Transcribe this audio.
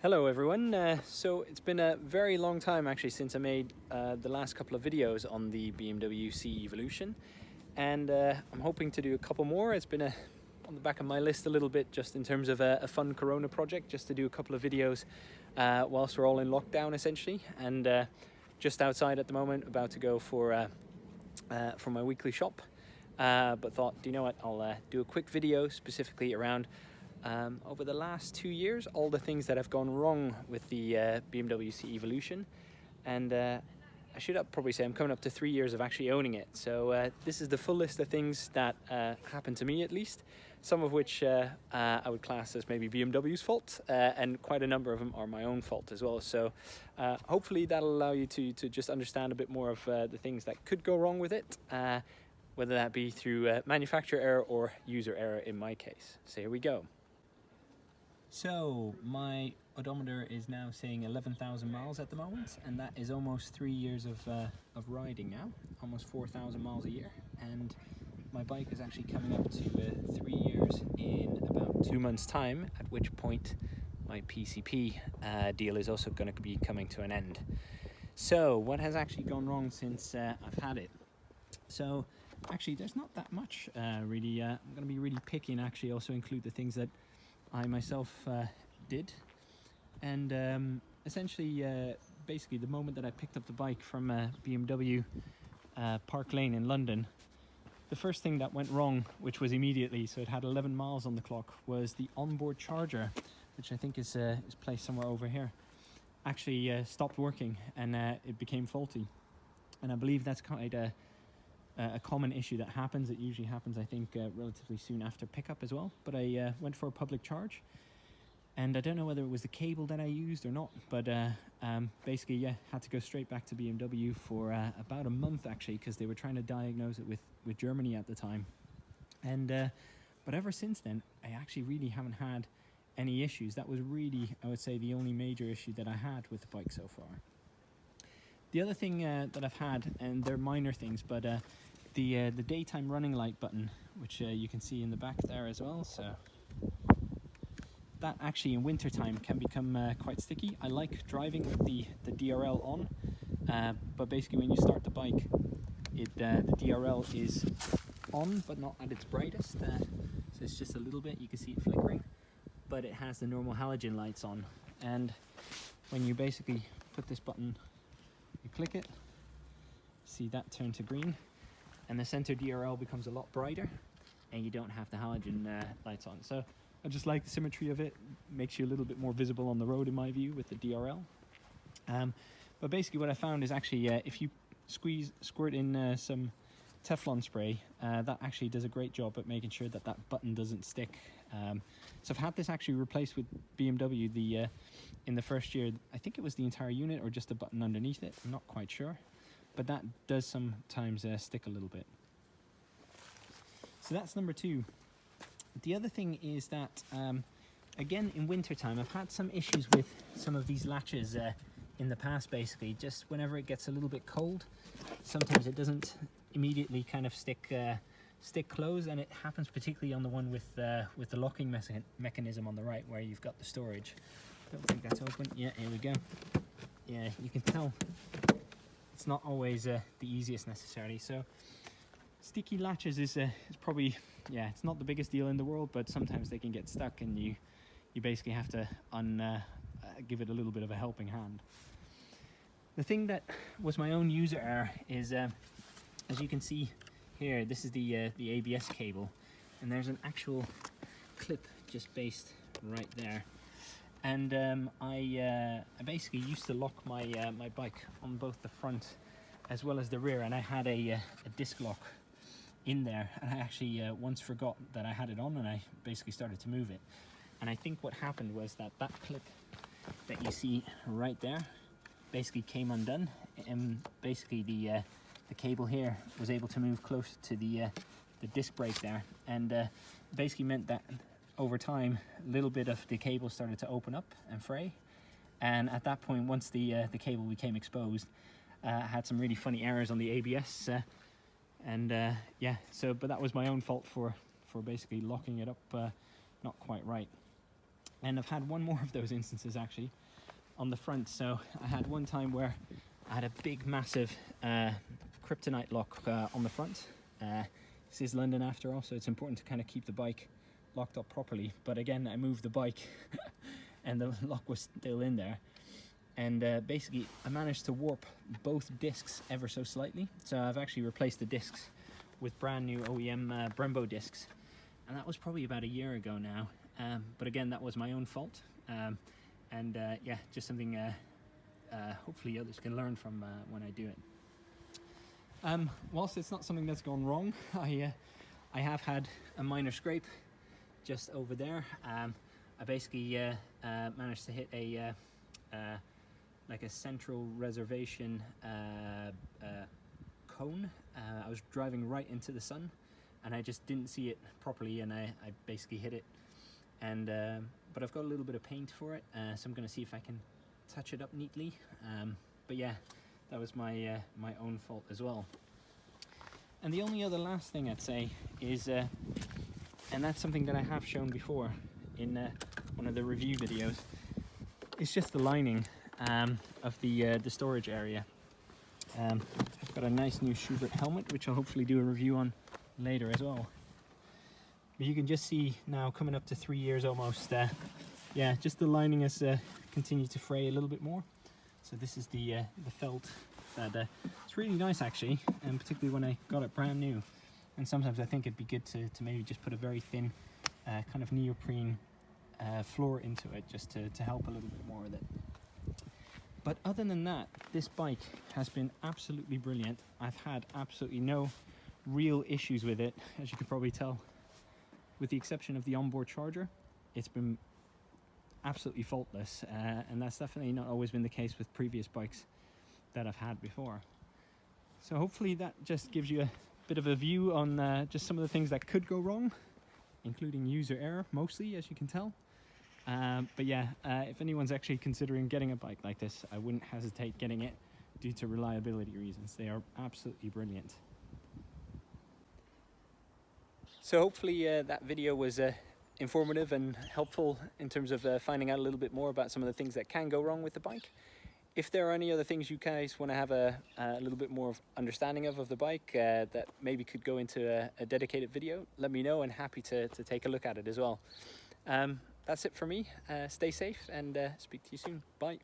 Hello everyone, so it's been a very long time actually since I made the last couple of videos on the BMW C Evolution, and I'm hoping to do a couple more. It's been on the back of my list a little bit, just in terms of a fun Corona project, just to do a couple of videos whilst we're all in lockdown essentially, and just outside at the moment, about to go for my weekly shop, but thought, do you know what, I'll do a quick video specifically around over the last 2 years, all the things that have gone wrong with the BMW C Evolution. And I should probably say I'm coming up to 3 years of actually owning it. So this is the full list of things that happened to me, at least, some of which I would class as maybe BMW's fault, and quite a number of them are my own fault as well. So hopefully that'll allow you to just understand a bit more of the things that could go wrong with it, whether that be through manufacturer error or user error in my case. So here we go. So my odometer is now saying 11,000 miles at the moment, and that is almost 3 years of riding now, almost 4,000 miles a year. And my bike is actually coming up to 3 years in about 2 months' time, at which point my PCP deal is also going to be coming to an end. So what has actually gone wrong since I've had it? So actually there's not that much really. I'm going to be really picky and actually also include the things that I myself did, and essentially basically the moment that I picked up the bike from BMW Park Lane in London, the first thing that went wrong, which was immediately, so it had 11 miles on the clock, was the onboard charger, which I think is placed somewhere over here, actually stopped working, and it became faulty. And I believe that's quite a common issue that happens. It usually happens, I think, relatively soon after pickup as well. But I went for a public charge, and I don't know whether it was the cable that I used or not, but basically, yeah, had to go straight back to BMW for about a month actually, because they were trying to diagnose it with Germany at the time. And but ever since then, I actually really haven't had any issues. That was really, I would say, the only major issue that I had with the bike so far. The other thing that I've had, and they're minor things, but the daytime running light button, which you can see in the back there as well, so that actually in wintertime can become quite sticky. I like driving with the DRL on, but basically when you start the bike, the DRL is on but not at its brightest, so it's just a little bit, you can see it flickering, but it has the normal halogen lights on. And when you basically put this button, you click it, see that turn to green, and the center DRL becomes a lot brighter, and you don't have the halogen lights on. So I just like the symmetry of it. Makes you a little bit more visible on the road in my view with the DRL. But basically what I found is actually if you squirt in some Teflon spray, that actually does a great job at making sure that that button doesn't stick. So I've had this actually replaced with BMW in the first year. I think it was the entire unit or just a button underneath it, I'm not quite sure, but that does sometimes stick a little bit. So that's number two. The other thing is that again in wintertime I've had some issues with some of these latches in the past. Basically just whenever it gets a little bit cold, sometimes it doesn't immediately kind of stick closed, and it happens particularly on the one with the locking mechanism on the right, where you've got the storage. Don't think that's open. Yeah, here we go. Yeah, you can tell it's not always the easiest necessarily. So sticky latches is probably, yeah, it's not the biggest deal in the world, but sometimes they can get stuck, and you basically have to give it a little bit of a helping hand. The thing that was my own user error is, as you can see here, this is the ABS cable, and there's an actual clip just based right there. And I basically used to lock my my bike on both the front as well as the rear, and I had a disc lock in there, and I actually once forgot that I had it on, and I basically started to move it. And I think what happened was that clip that you see right there basically came undone, and basically the cable here was able to move close to the disc brake there, and basically meant that over time a little bit of the cable started to open up and fray. And at that point, once the cable became exposed, I had some really funny errors on the ABS, yeah, so but that was my own fault for basically locking it up not quite right. And I've had one more of those instances actually on the front. So I had one time where I had a big massive kryptonite lock on the front. This is London after all, so it's important to kind of keep the bike locked up properly. But again, I moved the bike and the lock was still in there. And basically I managed to warp both discs ever so slightly. So I've actually replaced the discs with brand new OEM Brembo discs. And that was probably about a year ago now. But again, that was my own fault. Yeah, just something hopefully others can learn from when I do it. Whilst it's not something that's gone wrong, I have had a minor scrape just over there. I basically managed to hit a like a central reservation cone. I was driving right into the sun and I just didn't see it properly, and I basically hit it. And but I've got a little bit of paint for it, so I'm going to see if I can touch it up neatly. But yeah, that was my my own fault as well. And the only other last thing I'd say is, and that's something that I have shown before in one of the review videos, it's just the lining of the storage area. I've got a nice new Schubert helmet, which I'll hopefully do a review on later as well. But you can just see now, coming up to 3 years almost, yeah, just the lining has continued to fray a little bit more. So this is the felt that it's really nice actually, and particularly when I got it brand new. And sometimes I think it'd be good to maybe just put a very thin kind of neoprene floor into it, just to help a little bit more with it. But other than that, this bike has been absolutely brilliant. I've had absolutely no real issues with it, as you can probably tell. With the exception of the onboard charger, it's been absolutely faultless, and that's definitely not always been the case with previous bikes that I've had before. So hopefully that just gives you a bit of a view on just some of the things that could go wrong, including user error mostly, as you can tell. But yeah, if anyone's actually considering getting a bike like this, I wouldn't hesitate getting it due to reliability reasons. They are absolutely brilliant. So hopefully that video was informative and helpful in terms of finding out a little bit more about some of the things that can go wrong with the bike. If there are any other things you guys want to have a little bit more of understanding of the bike that maybe could go into a dedicated video, let me know, and happy to take a look at it as well. That's it for me. Stay safe and speak to you soon. Bye.